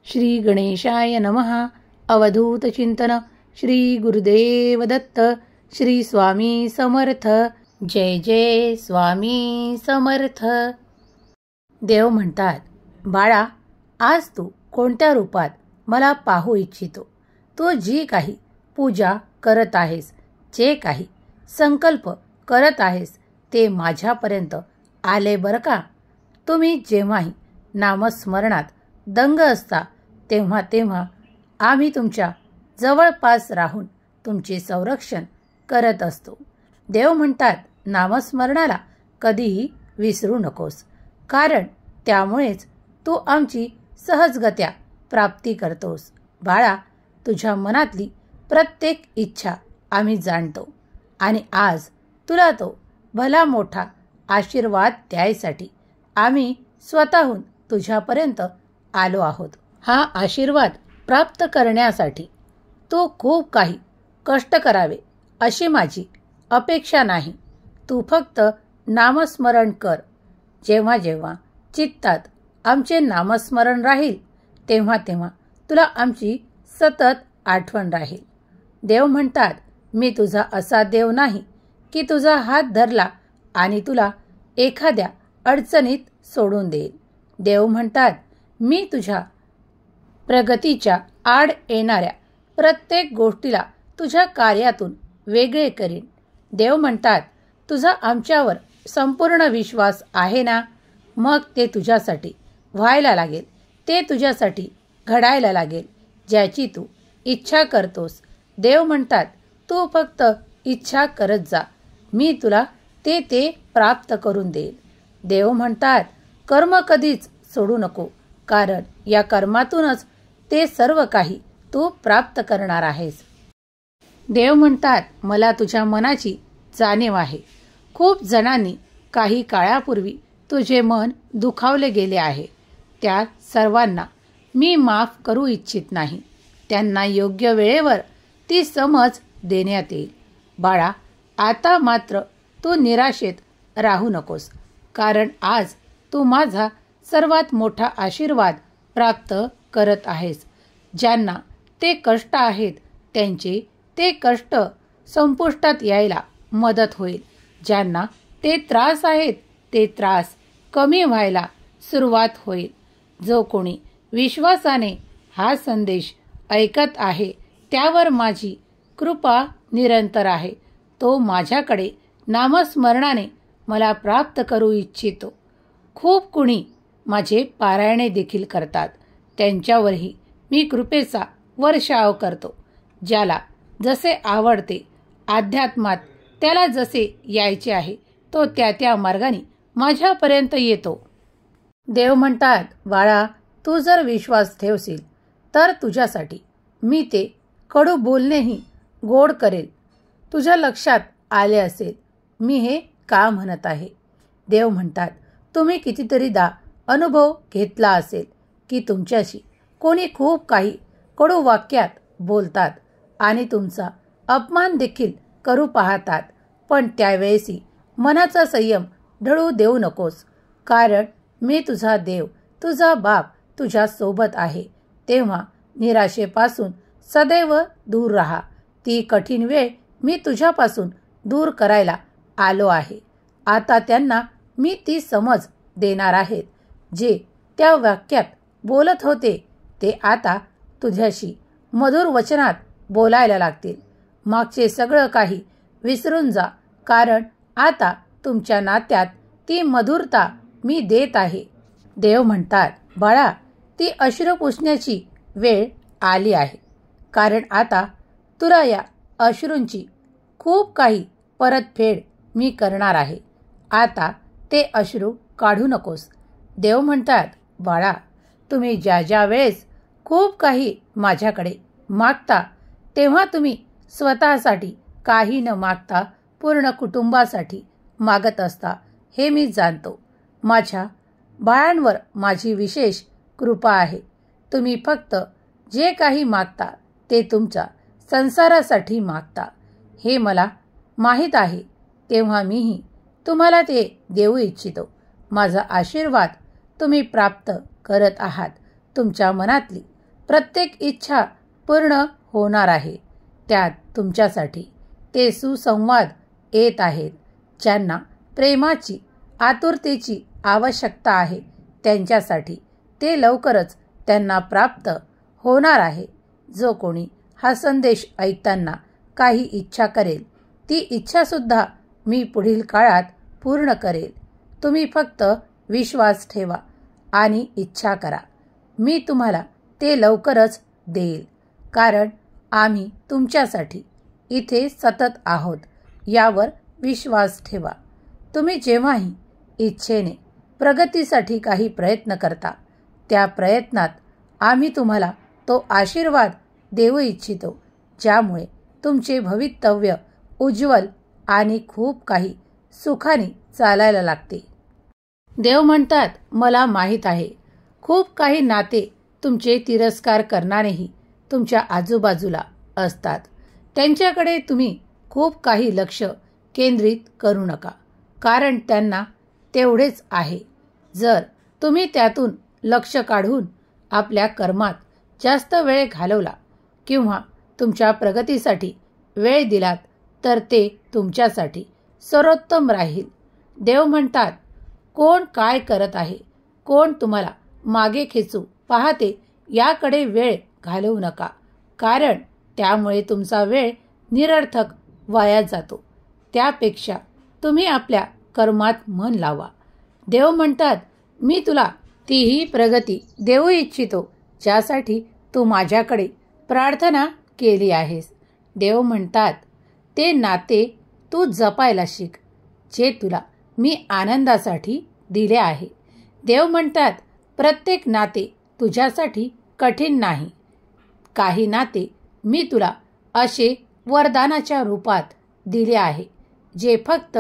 श्री गणेशाय नमः. अवधूत चिंतन. श्री गुरुदेव दत्त. श्री स्वामी समर्थ. जय जय स्वामी समर्थ. देव म्हणतात, बाळा, आज तू कोणत्या रूपात मला पाहू इच्छितो? तू जी काही पूजा करत आहेस, जे काही संकल्प करत आहेस, ते माझ्यापर्यंत आले बरं का. तुम्ही जेव्हाही नामस्मरणात दंग असता तेव्हा तेव्हा आम्ही तुमच्या जवळपास राहून तुमचे संरक्षण करत असतो. देव म्हणतात, नामस्मरणाला कधीही विसरू नकोस, कारण त्यामुळेच तू आमची सहजगत्या प्राप्ती करतोस. बाळा, तुझ्या मनातली प्रत्येक इच्छा आम्ही जाणतो आणि आज तुला तो भला मोठा आशीर्वाद द्यायसाठी आम्ही स्वतःहून तुझ्यापर्यंत आलो आहोत. हा आशीर्वाद प्राप्त करण्यासाठी तू खूप काही कष्ट करावे अशी माझी अपेक्षा नाही. तू फक्त नामस्मरण कर. जेव्हा जेव्हा चित्तात आमचे नामस्मरण राहील तेव्हा तेव्हा तुला आमची सतत आठवण राहील. देव म्हणतात, मी तुझा असा देव नाही की तुझा हात धरला आणि तुला एखाद्या अडचणीत सोडून देईल. देव म्हणतात, मी तुझ्या प्रगतीच्या आड येणाऱ्या प्रत्येक गोष्टीला तुझ्या कार्यातून वेगळे करीन. देव म्हणतात, तुझा आमच्यावर संपूर्ण विश्वास आहे ना? मग ते तुझ्यासाठी व्हायला लागेल, ते तुझ्यासाठी घडायला लागेल, ज्याची तू इच्छा करतोस. देव म्हणतात, तू फक्त इच्छा करत जा, मी तुला ते प्राप्त करून देईल. देव म्हणतात, कर्म कधीच सोडू नको, कारण या कर्मातूनच ते सर्व काही तू प्राप्त करणार आहेस. देव म्हणतात, मला तुझ्या मनाची जाणीव आहे. खूप जणांनी काही काळापूर्वी तुझे मन दुखावले गेले आहे. त्या सर्वांना मी माफ करू इच्छित नाही. त्यांना योग्य वेळेवर ती समज देण्यात येईल. बाळा, आता मात्र तू निराशेत राहू नकोस, कारण आज तू माझा सर्वात मोठा आशीर्वाद प्राप्त करत आहेस. ज्यांना ते कष्ट आहेत त्यांचे ते कष्ट संपुष्टात यायला मदत होईल. ज्यांना ते त्रास आहेत ते त्रास कमी व्हायला सुरुवात होईल. जो कोणी विश्वासाने हा संदेश ऐकत आहे त्यावर माझी कृपा निरंतर आहे. तो माझ्याकडे नामस्मरणाने मला प्राप्त करू इच्छितो. खूप कुणी माझे पारायणे देखील करतात. त्यांच्यावरही मी कृपेचा वर्षाव करतो. ज्याला जसे आवडते अध्यात्मात त्याला जसे यायचे आहे तो त्या मार्गाने माझ्यापर्यंत येतो. देव म्हणतात, बाळा, तू जर विश्वास ठेवशील तर तुझ्यासाठी मी ते कडू बोलणेही गोड करेल. तुझ्या लक्षात आले असेल मी हे का म्हणत आहे. देव म्हणतात, तुम्ही कितीतरीदा अनुभव घेतला असेल की तुमच्याशी कोणी खूप काही कडू वाक्यात बोलतात आणि तुमचा अपमान देखील करू पाहतात. पण त्यावेळेसही मनाचा संयम ढळू देऊ नकोस, कारण मी तुझा देव, तुझा बाप तुझ्या सोबत आहे. तेव्हा निराशेपासून सदैव दूर राहा. ती कठीण वेळ मी तुझ्यापासून दूर करायला आलो आहे. आता त्यांना मी ती समज देणार आहे. जे त्या वाक्यात बोलत होते ते आता तुझ्याशी मधुर वचनात बोलायला लागतील. मागचे सगळं काही विसरून जा, कारण आता तुमच्या नात्यात ती मधुरता मी देत आहे. देव म्हणतात, बाळा, ती अश्रू पुसण्याची वेळ आली आहे, कारण आता तुला या अश्रूंची खूप काही परतफेड मी करणार आहे. आता ते अश्रू काढू नकोस. देव म्हणतात, बाळा, तुम्ही ज्या वेळेस खूप काही माझ्याकडे मागता तेव्हा तुम्ही स्वतःसाठी काही न मागता पूर्ण कुटुंबासाठी मागत असता, हे मी जाणतो. माझ्या बाळांवर माझी विशेष कृपा आहे. तुम्ही फक्त जे काही मागता ते तुमच्या संसारासाठी मागता, हे मला माहीत आहे. तेव्हा मीही तुम्हाला ते देऊ इच्छितो. माझा आशीर्वाद तुम्ही प्राप्त करत आहात. तुमच्या मनातली प्रत्येक इच्छा पूर्ण होणार आहे. त्यात तुमच्यासाठी ते सुसंवाद येत आहेत ज्यांना प्रेमाची आतुरतेची आवश्यकता आहे. त्यांच्यासाठी ते लवकरच त्यांना प्राप्त होणार आहे. जो कोणी हा संदेश ऐकताना काही इच्छा करेल ती इच्छासुद्धा मी पुढील काळात पूर्ण करेल. तुम्ही फक्त विश्वास ठेवा आणि इच्छा करा. मी तुम्हाला ते लवकरच देईल, कारण आम्ही तुमच्यासाठी इथे सतत आहोत यावर विश्वास ठेवा. तुम्ही जेव्हाही इच्छेने प्रगतीसाठी काही प्रयत्न करता त्या प्रयत्नात आम्ही तुम्हाला तो आशीर्वाद देऊ इच्छितो ज्यामुळे तुमचे भवितव्य उज्ज्वल आणि खूप काही सुखाने चालायला लागते. देव म्हणतात, मला माहीत आहे खूप काही नाते तुमचे तिरस्कार करणारेही तुमच्या आजूबाजूला असतात. त्यांच्याकडे तुम्ही खूप काही लक्ष केंद्रित करू नका, कारण त्यांना तेवढेच आहे. जर तुम्ही त्यातून लक्ष काढून आपल्या कर्मात जास्त वेळ घालवला किंवा तुमच्या प्रगतीसाठी वेळ दिलात तर ते तुमच्यासाठी सर्वोत्तम राहील. देव म्हणतात, कोण काय करत आहे, कोण तुम्हाला मागे खेचू पाहते याकडे वेळ घालवू नका, कारण त्यामुळे तुमचा वेळ निरर्थक वाया जातो. त्यापेक्षा तुम्ही आपल्या कर्मात मन लावा. देव म्हणतात, मी तुला तीही प्रगती देऊ इच्छितो ज्यासाठी तू माझ्याकडे प्रार्थना केली आहेस. देव म्हणतात, ते नाते तू जपायला शिक जे तुला मी आनंदासाठी दिले आहे. देव म्हणतात, प्रत्येक नाते तुझ्यासाठी कठीण नाही. काही नाते मी तुला असे वरदानाच्या रूपात दिले आहे जे फक्त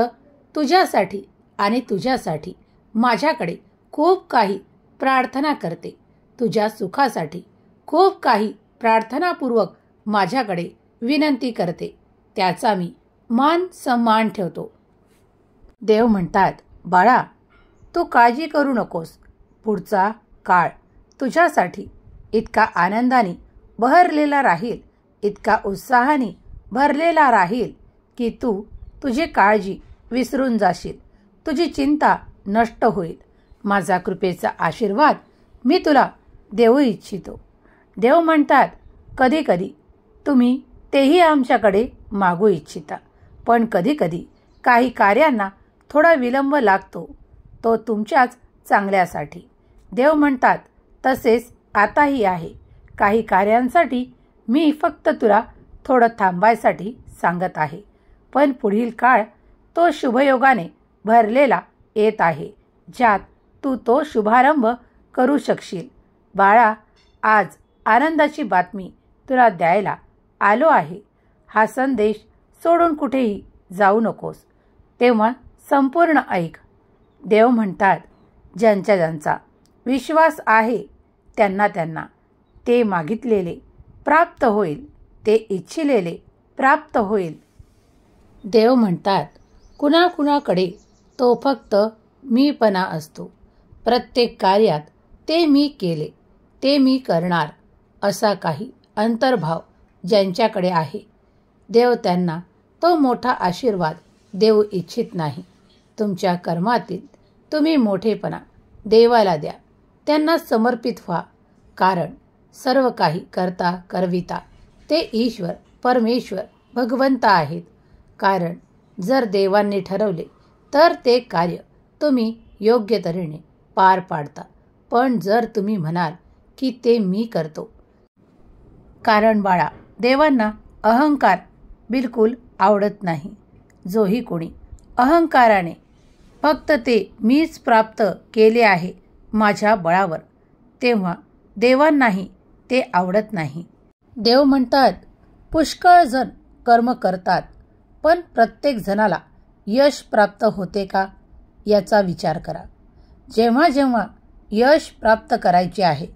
तुझ्यासाठी आणि तुझ्यासाठी माझ्याकडे खूप काही प्रार्थना करते. तुझ्या सुखासाठी खूप काही प्रार्थनापूर्वक माझ्याकडे विनंती करते. त्याचा मी मान सन्मान ठेवतो. देव म्हणतात, बाळा, तू काळजी करू नकोस. पुढचा काळ तुझ्यासाठी इतका आनंदाने बहरलेला राहील, इतका उत्साहाने भरलेला राहील की तू तुझी काळजी विसरून जाशील. तुझी चिंता नष्ट होईल. माझा कृपेचा आशीर्वाद मी तुला देऊ इच्छितो. देव म्हणतात, कधी कधी तुम्ही तेही आमच्याकडे मागू इच्छिता, पण कधी कधी काही कार्यांना थोडा विलंब लागतो, तो तुमच्याच चांगल्यासाठी. देव म्हणतात, तसेच आताही आहे. काही कार्यांसाठी मी फक्त तुला थोडं थांबायसाठी सांगत आहे, पण पुढील काळ तो शुभयोगाने भरलेला येत आहे ज्यात तू तो शुभारंभ करू शकशील. बाळा, आज आनंदाची बातमी तुला द्यायला आलो आहे. हा संदेश सोडून कुठेही जाऊ नकोस, तेव्हा संपूर्ण ऐक. देव म्हणतात, ज्यांचा विश्वास आहे त्यांना ते मागितलेले प्राप्त होईल, ते इच्छिलेले प्राप्त होईल. देव म्हणतात, कुणाकुणाकडे तो फक्त मीपणा असतो. प्रत्येक कार्यात ते मी केले, ते मी करणार असा काही अंतर्भाव ज्यांच्याकडे आहे, देव त्यांना तो मोठा आशीर्वाद देऊ इच्छित नाही. तुमच्या कर्मातील तुम्ही मोठेपणा देवाला द्या, त्यांना समर्पित व्हा, कारण सर्व काही करता करविता ते ईश्वर परमेश्वर भगवंत आहेत. कारण जर देवांनी ठरवले तर ते कार्य तुम्ही योग्य तऱ्हेने पार पाडता. पण जर तुम्ही म्हणाल की ते मी करतो, कारण बाळा, देवांना अहंकार बिलकुल आवडत नाही. जोही कोणी अहंकाराने फक्त ते मीच प्राप्त केले आहे माझ्या बळावर, तेव्हा देवांनाही ते आवडत नाही. देव म्हणतात, पुष्कळ जण कर्म करतात, पण प्रत्येक जणाला यश प्राप्त होते का याचा विचार करा. जेव्हा जेव्हा यश प्राप्त करायचे आहे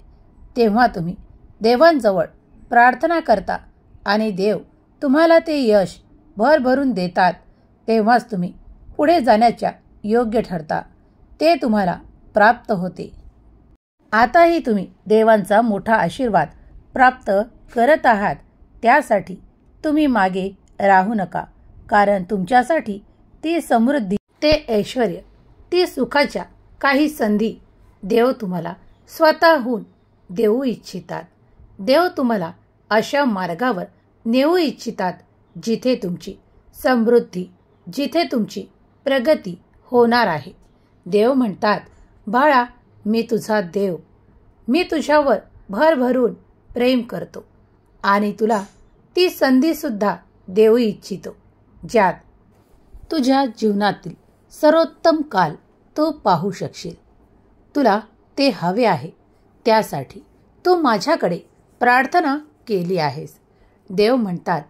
तेव्हा तुम्ही देवांजवळ प्रार्थना करता आणि देव तुम्हाला ते यश भरभरून देतात. तेव्हाच तुम्ही पुढे जाण्याच्या योग्य ठरता, ते तुम्हाला प्राप्त होते. आताही तुम्ही देवांचा मोठा आशीर्वाद प्राप्त करत आहात त्यासाठी तुम्ही मागे राहू नका, कारण तुमच्यासाठी ती समृद्धी, ते ऐश्वर, ती सुखाच्या काही संधी देव तुम्हाला स्वतःहून देऊ इच्छितात. देव तुम्हाला अशा मार्गावर नेऊ इच्छितात जिथे तुमची समृद्धी, जिथे तुमची प्रगती होणार आहे. देव म्हणतात, बाळा, मी तुझा देव, मी तुझ्यावर भरभरून प्रेम करतो आणि तुला ती संधीसुद्धा देऊ इच्छितो ज्यात तुझ्या जीवनातील सर्वोत्तम काल तू पाहू शकशील. तुला ते हवे आहे, त्यासाठी तू माझ्याकडे प्रार्थना केली आहेस. देव म्हणतात,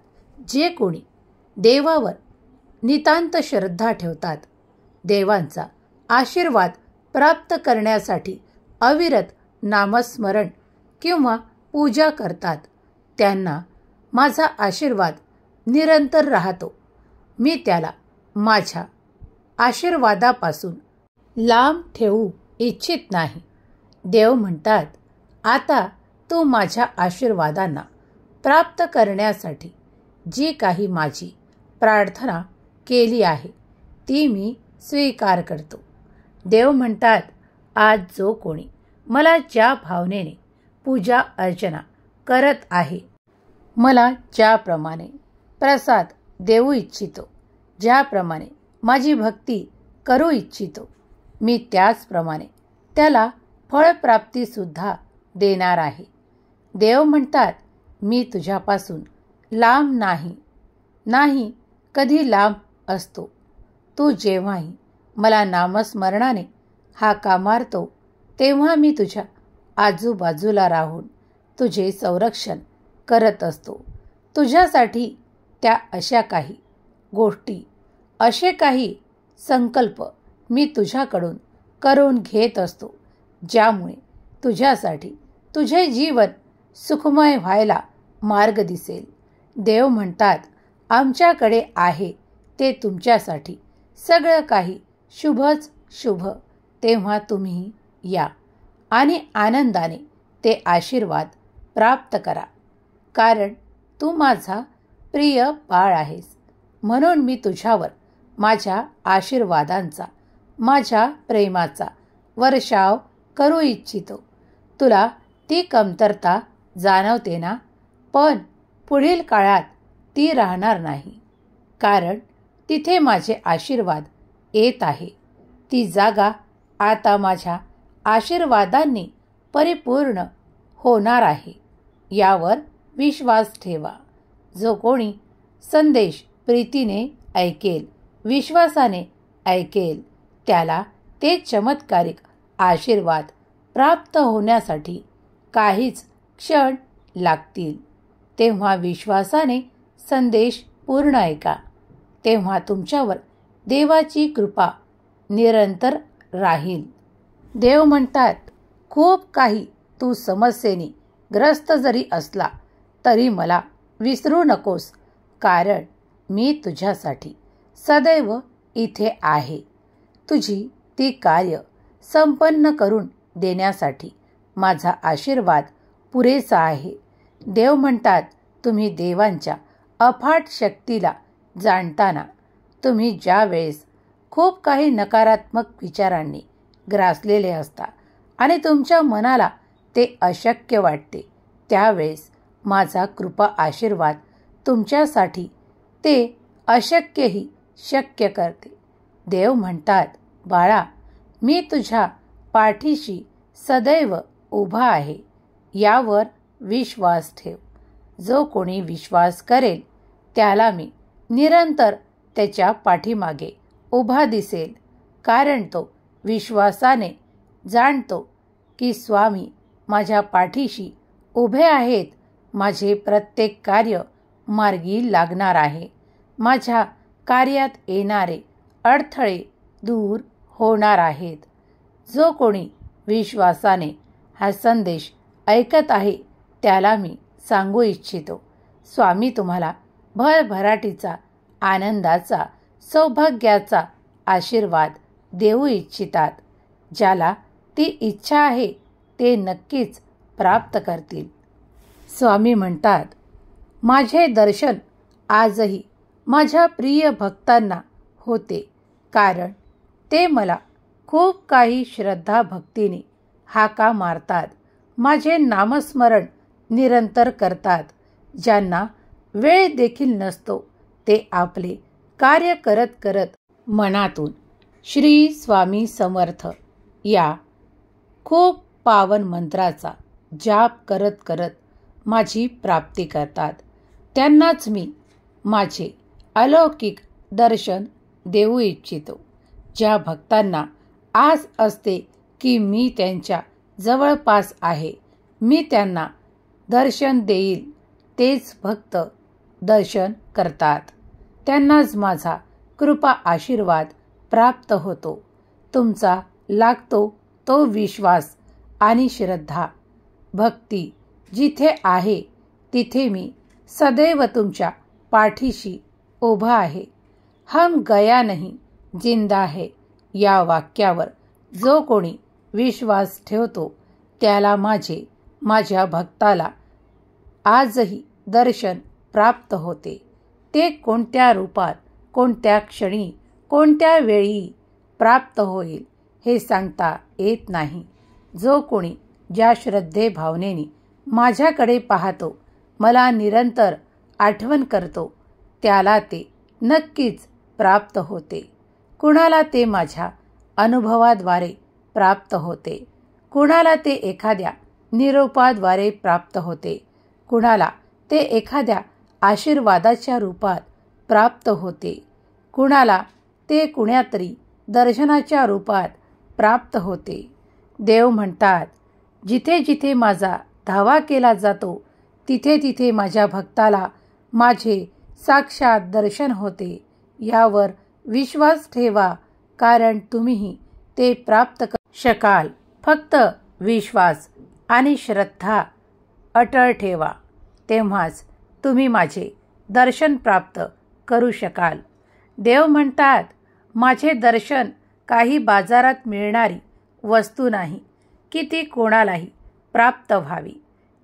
जे कोणी देवावर नितांत श्रद्धा ठेवतात, देवांचा आशीर्वाद प्राप्त करण्यासाठी अविरत नामस्मरण किंवा पूजा करतात, त्यांना माझा आशीर्वाद निरंतर राहतो. मी त्याला माझ्या आशीर्वादापासून लांब ठेवू इच्छित नाही. देव म्हणतात, आता तू माझ्या आशीर्वादांना प्राप्त करण्यासाठी जी काही माझी प्रार्थना केली आहे ती मी स्वीकार करतो. देव म्हणतात, आज जो कोणी मला ज्या भावनेने पूजा अर्चना करत आहे, मला ज्याप्रमाणे प्रसाद देऊ इच्छितो, ज्याप्रमाणे माझी भक्ती करू इच्छितो, मी त्याचप्रमाणे त्याला फळप्राप्तीसुद्धा देणार आहे. देव म्हणतात, मी तुझ्यापासून लांब नाही कधी लांब असतो. तू जेव्हाही मला नामस्मरणाने हाका मारतो तेव्हा मी तुझ्या आजूबाजूला राहून तुझे संरक्षण करत असतो. तुझ्यासाठी त्या अशा काही गोष्टी, असे काही संकल्प मी तुझ्याकडून करून घेत असतो ज्यामुळे तुझ्यासाठी तुझे जीवन सुखमय व्हायला मार्ग दिसेल. देव म्हणतात, आमच्याकडे आहे ते तुमच्यासाठी सगळं काही शुभच शुभ. तेव्हा तुम्ही या आणि आनंदाने ते आशीर्वाद प्राप्त करा, कारण तू माझा प्रिय बाळ आहेस. म्हणून मी तुझ्यावर माझ्या आशीर्वादांचा, माझ्या प्रेमाचा वर्षाव करू इच्छितो. तुला ती कमतरता जाणवते ना, पण पुढील काळात ती राहणार नाही, कारण तिथे माझे आशीर्वाद येत आहे. ती जागा आता माझ्या आशीर्वादांनी परिपूर्ण होणार आहे. यावर विश्वास ठेवा. जो कोणी संदेश प्रीतीने ऐकेल, विश्वासाने ऐकेल, त्याला ते चमत्कारिक आशीर्वाद प्राप्त होण्यासाठी काहीच क्षण लागतील. तेव्हा विश्वासाने संदेश पूर्ण ऐका. तेव्हा तुमच्यावर देवाची कृपा निरंतर राहील. देव म्हणतात, खूप काही तू समस्येने ग्रस्त जरी असला तरी मला विसरू नकोस, कारण मी तुझ्यासाठी सदैव इथे आहे. तुझी ती कार्य संपन्न करून देण्यासाठी माझा आशीर्वाद पुरेसा आहे. देव म्हणतात, तुम्ही देवांच्या अफाट शक्तीला जाणताना, तुम्ही ज्या वेळेस खूप काही नकारात्मक विचारांनी ग्रासलेले असता आणि तुमच्या मनाला ते अशक्य वाटते, त्यावेळेस माझा कृपा आशीर्वाद तुमच्यासाठी ते अशक्यही शक्य करते. देव म्हणतात, बाळा, मी तुझ्या पाठीशी सदैव उभा आहे. यावर विश्वास ठेव. जो कोणी विश्वास करेल त्याला मी निरंतर त्याच्या पाठीमागे उभा दिसेल, कारण तो विश्वासाने जाणतो की स्वामी माझ्या पाठीशी उभे आहेत. माझे प्रत्येक कार्य मार्गी लागणार आहे. माझ्या कार्यात येणारे अडथळे दूर होणार आहेत. जो कोणी विश्वासाने हा संदेश ऐकत आहे त्याला मी सांगू इच्छितो, स्वामी तुम्हाला भरभराटीचा, आनंदाचा, सौभाग्याचा आशीर्वाद देऊ इच्छितात. ज्याला ती इच्छा आहे ते नक्कीच प्राप्त करतील. स्वामी म्हणतात, माझे दर्शन आजही माझ्या प्रिय भक्तांना होते, कारण ते मला खूप काही श्रद्धा भक्तीने हाका मारतात, माझे नामस्मरण निरंतर करतात. ज्यांना वेळ देखील नसतो ते आपले कार्य करत करत मनातून श्री स्वामी समर्थ या खूप पावन मंत्राचा जाप करत करत माझी प्राप्ती करतात. त्यांनाच मी माझे अलौकिक दर्शन देऊ इच्छितो. ज्या भक्तांना आस असते की मी त्यांच्या जवळपास आहे, मी त्यांना दर्शन देईल, तेच भक्त दर्शन करतात. त्यांनाच माझा कृपा आशीर्वाद प्राप्त होतो. तुमचा लागतो तो विश्वास आणि श्रद्धा भक्ती जिथे आहे तिथे मी सदैव तुमच्या पाठीशी उभा आहे. हम गया नहीं जिंदा है या वाक्यावर जो कोणी विश्वास ठेवतो त्याला माझ्या भक्ताला आजही दर्शन प्राप्त होते. ते कोणत्या रूपात, कोणत्या क्षणी, कोणत्या वेळी प्राप्त होईल हे सांगता येत नाही. जो कोणी ज्या श्रद्धे भावनेने माझ्याकडे पाहतो, मला निरंतर आठवण करतो, त्याला ते नक्कीच प्राप्त होते. कुणाला ते माझ्या अनुभवाद्वारे प्राप्त होते, कुणाला ते एखाद्या निरोपाद्वारे प्राप्त होते, कुणाला ते एखाद्या आशीर्वादाच्या रूपात प्राप्त होते, कुणाला ते कुण्यातरी दर्शनाच्या रूपात प्राप्त होते. देव म्हणतात, जिथे जिथे माझा धावा केला जातो तिथे तिथे माझ्या भक्ताला माझे साक्षात दर्शन होते. यावर विश्वास ठेवा, कारण तुम्हीही ते प्राप्त शकाल. फक्त विश्वास आणि श्रद्धा अटळ ठेवा, तेव्हाच तुम्ही माझे दर्शन प्राप्त करू शकाल. देव म्हणतात, माझे दर्शन काही बाजारात मिळणारी वस्तू नाही की ती कोणालाही प्राप्त व्हावी.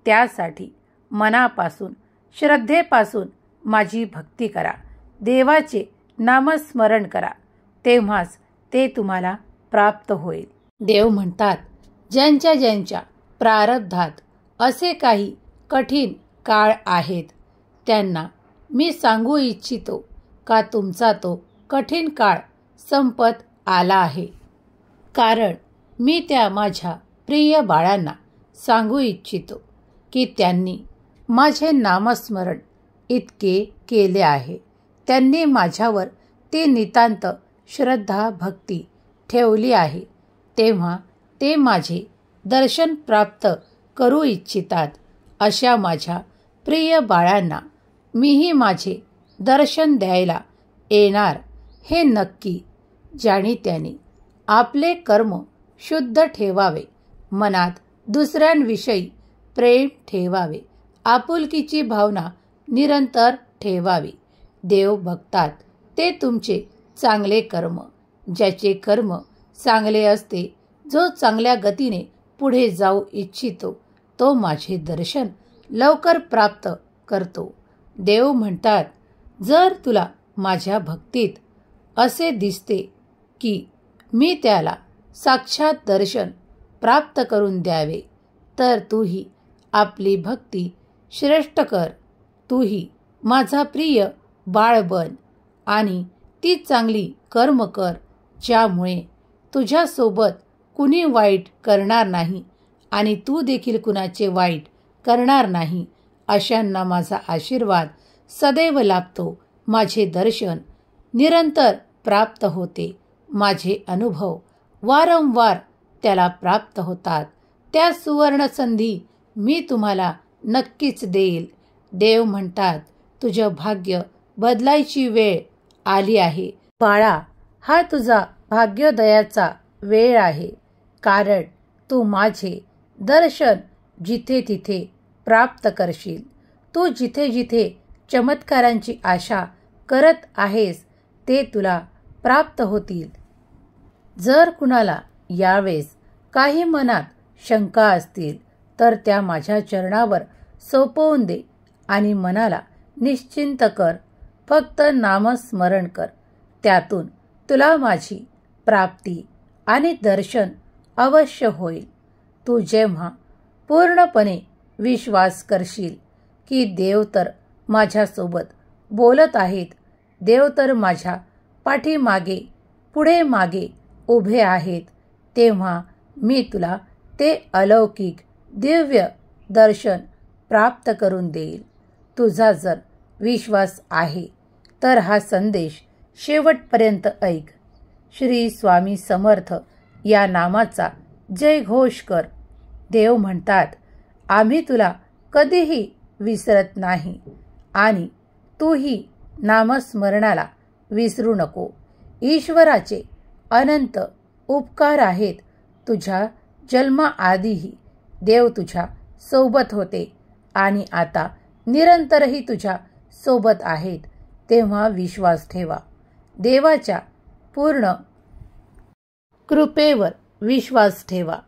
त्यासाठी मनापासून श्रद्धेपासून माझी भक्ती करा, देवाचे नामस्मरण करा, तेव्हाच ते तुम्हाला प्राप्त होईल. देव म्हणतात, ज्यांच्या ज्यांच्या प्रारब्धात असे काही कठीण काळ आहेत त्यांना मी सांगू इच्छितो का तुमचा तो कठीण काळ संपत आला आहे. कारण मी त्या माझ्या प्रिय बाळांना सांगू इच्छितो की त्यांनी माझे नामस्मरण इतके केले आहे, त्यांनी माझ्यावर ती नितांत श्रद्धा भक्ती ठेवली आहे, तेव्हा ते माझे दर्शन प्राप्त करू इच्छितात. अशा माझ्या प्रिय बाळांना मीही माझे दर्शन द्यायला येणार हे नक्की. ज्याने त्याने आपले कर्म शुद्ध ठेवावे, मनात दुसऱ्यांविषयी प्रेम ठेवावे, आपुलकीची भावना निरंतर ठेवावी. देव बघतात ते तुमचे चांगले कर्म. ज्याचे कर्म चांगले असते, जो चांगल्या गतीने पुढे जाऊ इच्छितो, तो माझे दर्शन लवकर प्राप्त करतो. देव म्हणतात, जर तुला माझ्या भक्तीत असे दिसते की मी त्याला साक्षात दर्शन प्राप्त करून द्यावे, तर तूही आपली भक्ती श्रेष्ठ कर. तूही माझा प्रिय बाळ बन आणि ती चांगली कर्म कर, ज्यामुळे तुझ्यासोबत कुणी वाईट करणार नाही आणि तू देखील कुणाचे वाईट करणार नाही. अशांना माझा आशीर्वाद सदैव लाभतो. माझे दर्शन निरंतर प्राप्त होते. माझे अनुभव वारंवार त्याला प्राप्त होतात. त्या सुवर्ण संधी मी तुम्हाला नक्कीच देईल. देव म्हणतात, तुझं भाग्य बदलायची वेळ आली आहे. बाळा, हा तुझा भाग्योदयाचा वेळ आहे, कारण तू माझे दर्शन जिथे तिथे प्राप्त करशील. तू जिथे जिथे चमत्कारांची आशा करत आहेस ते तुला प्राप्त होतील. जर कुणाला यावेळेस काही मनात शंका असतील तर त्या माझ्या चरणावर सोपवून दे आणि मनाला निश्चिंत कर. फक्त नामस्मरण कर. त्यातून तुला माझी प्राप्ती आणि दर्शन अवश्य होईल. तू जेव्हा पूर्णपणे विश्वास करशील की देव तर माझ्यासोबत बोलत आहेत, देव तर माझ्या पाठीमागे पुढे मागे उभे आहेत, तेव्हा मी तुला ते अलौकिक दिव्य दर्शन प्राप्त करून देईल. तुझा जर विश्वास आहे तर हा संदेश शेवटपर्यंत ऐक. श्री स्वामी समर्थ या नामाचा जयघोष कर. देव म्हणतात, आम्ही तुला कधीही विसरत नाही आणि तूही नामस्मरणाला विसरू नको. ईश्वराचे अनंत उपकार आहेत. तुझ्या जन्माआधीही देव तुझ्या सोबत होते आणि आता निरंतरही तुझ्या सोबत आहेत. तेव्हा विश्वास ठेवा. देवाच्या पूर्ण कृपेवर विश्वास ठेवा.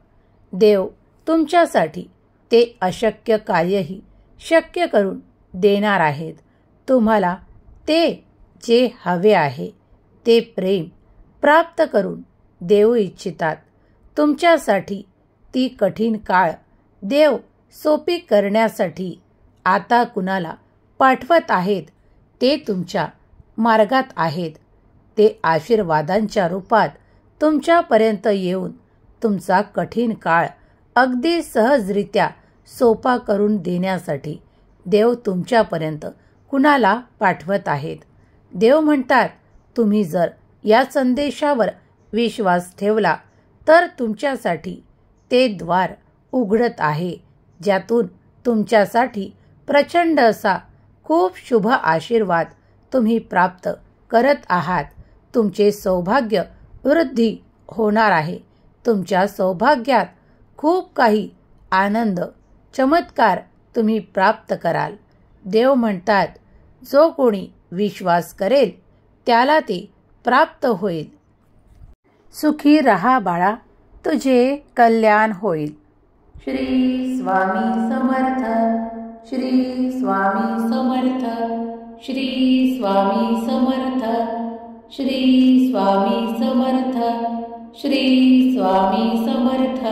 देव तुमच्यासाठी ते अशक्य कार्यही शक्य करून देणार आहेत. तुम्हाला ते जे हवे आहे ते प्रेम प्राप्त करून देऊ इच्छितात. तुमच्यासाठी ती कठीण काळ देव सोपी करण्यासाठी आता कुणाला पाठवत आहेत ते तुमच्या मार्गात आहेत. ते आशीर्वादांच्या रूपात तुमच्यापर्यंत येऊन तुमचा कठीण काळ अगदी सहजरित्या सोपा करून देण्यासाठी देव तुमच्यापर्यंत कुणाला पाठवत आहेत. देव म्हणतात, तुम्ही जर या संदेशावर विश्वास ठेवला तर तुमच्यासाठी ते द्वार उघडत आहे ज्यातून तुमच्यासाठी प्रचंड असा खूप शुभ आशीर्वाद तुम्ही प्राप्त करत आहात. तुमचे सौभाग्य वृद्धी होणार आहे. तुमच्या सौभाग्यात खूप काही आनंद चमत्कार तुम्ही प्राप्त कराल. देव म्हणतात, जो कोणी विश्वास करेल त्याला ते प्राप्त होईल. सुखी रहा बाळा, तुझे कल्याण होईल. श्री स्वामी समर्थ. श्री स्वामी समर्थ. श्री स्वामी समर्थ. श्री स्वामी समर्थ. श्री स्वामी समर्थ.